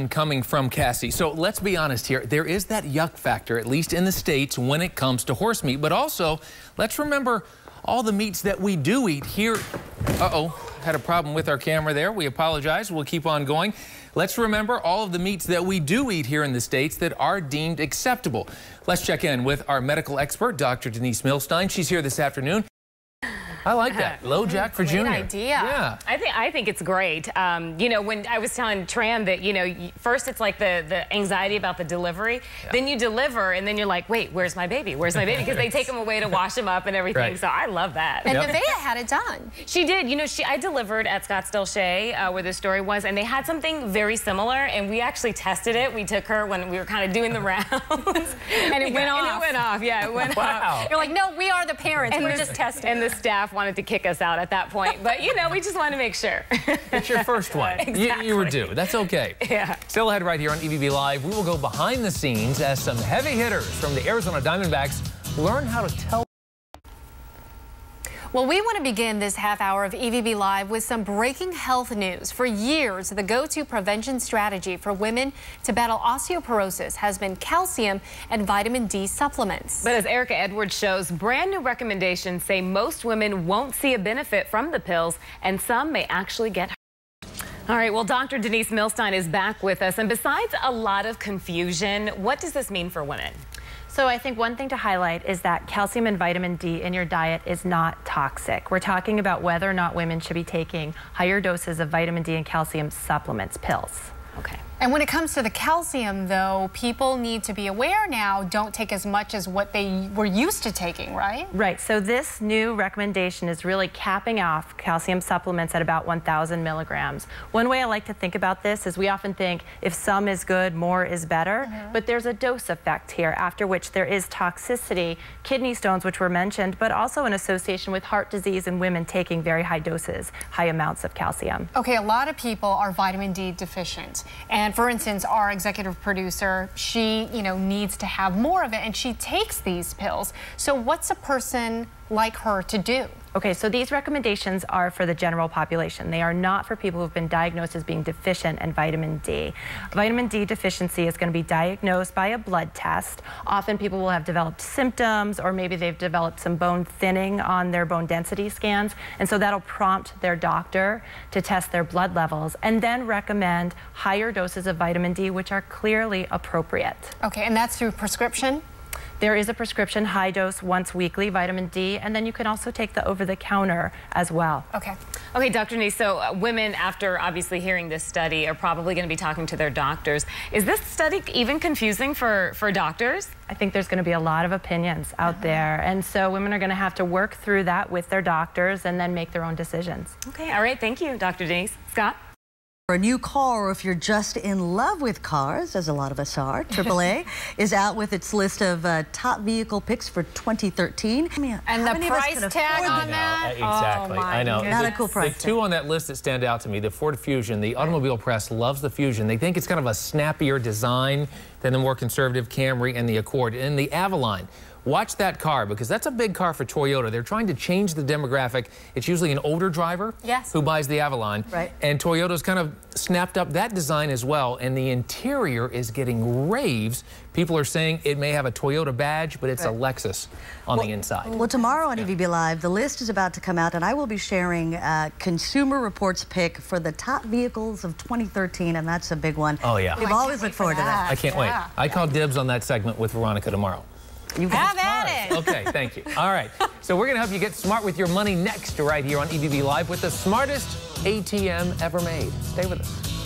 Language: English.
Coming from Cassie. So let's be honest here. There is that yuck factor, at least in the States, when it comes to horse meat. But also, let's remember all the meats that we do eat here. Uh-oh, had a problem with our camera there. We apologize. We'll keep on going. Let's remember all of the meats that we do eat here in the States that are deemed acceptable. Let's check in with our medical expert, Dr. Denise Milstein. She's here this afternoon. I like that. Low jack for Junior. Great idea. Yeah. I think it's great. You know, when I was telling Tram that, you know, first it's like the anxiety about the delivery. Yeah. Then you deliver, and then you're like, wait, where's my baby? Where's my baby? Because they take them away to wash them up and everything. Right. So I love that. And Nevaeh had it done. She did. You know, I delivered at Scottsdale Shea, where the story was, and they had something very similar, and we actually tested it. We took her when we were kind of doing the rounds. And it went off. And it went off. Yeah, it went off. You're like, no, we are the parents. And we're just testing. And the staff wanted to kick us out at that point, but you know, we just wanted to make sure. It's your first one. Exactly. You were due. That's okay. Yeah. Still ahead right here on EVB Live. We will go behind the scenes as some heavy hitters from the Arizona Diamondbacks learn how to tell. Well, we want to begin this half hour of EVB Live with some breaking health news. For years, the go-to prevention strategy for women to battle osteoporosis has been calcium and vitamin D supplements. But as Erica Edwards shows, brand new recommendations say most women won't see a benefit from the pills, and some may actually get hurt. All right, well, Dr. Denise Milstein is back with us. And besides a lot of confusion, what does this mean for women? So I think one thing to highlight is that calcium and vitamin D in your diet is not toxic. We're talking about whether or not women should be taking higher doses of vitamin D and calcium supplements, pills. Okay. And when it comes to the calcium, though, people need to be aware now, don't take as much as what they were used to taking, right? Right. So this new recommendation is really capping off calcium supplements at about 1,000 milligrams. One way I like to think about this is we often think if some is good, more is better. But there's a dose effect here, after which there is toxicity, kidney stones, which were mentioned, but also an association with heart disease in women taking very high doses, high amounts of calcium. Okay, a lot of people are vitamin D deficient. And for instance, our executive producer, she, needs to have more of it, and she takes these pills. So what's a person like her to do? Okay, so these recommendations are for the general population. They are not for people who've been diagnosed as being deficient in vitamin D. Vitamin D deficiency is going to be diagnosed by a blood test. Often people will have developed symptoms, or maybe they've developed some bone thinning on their bone density scans, and so that'll prompt their doctor to test their blood levels and then recommend higher doses of vitamin D, which are clearly appropriate. Okay, and that's through prescription? There is a prescription high dose once weekly vitamin D, and then you can also take the over-the-counter as well. Okay. Okay, Dr. Dnise, so women, after obviously hearing this study, are probably going to be talking to their doctors. Is this study even confusing for doctors? I think there's going to be a lot of opinions out there, and so women are going to have to work through that with their doctors and then make their own decisions. Okay, all right, thank you, Dr. Dnise. Scott? For a new car, or if you're just in love with cars, as a lot of us are, AAA is out with its list of top vehicle picks for 2013. And the price tag on that? Exactly. Oh, I know. Not a cool price The two on that list that stand out to me, the Ford Fusion, the automobile press loves the Fusion. They think it's kind of a snappier design than the more conservative Camry and the Accord. And the Avalon. Watch that car, because that's a big car for Toyota. They're trying to change the demographic. It's usually an older driver who buys the Avalon. Right. And Toyota's kind of snapped up that design as well. And the interior is getting raves. People are saying it may have a Toyota badge, but it's a Lexus on the inside. Well, tomorrow on EVB Live, the list is about to come out, and I will be sharing Consumer Reports pick for the top vehicles of 2013, and that's a big one. Oh, yeah. We've always looked forward to that. I can't wait. I call dibs on that segment with Veronica tomorrow. You have at it. Okay, thank you. All right, so we're going to help you get smart with your money next right here on EVB Live with the smartest ATM ever made. Stay with us.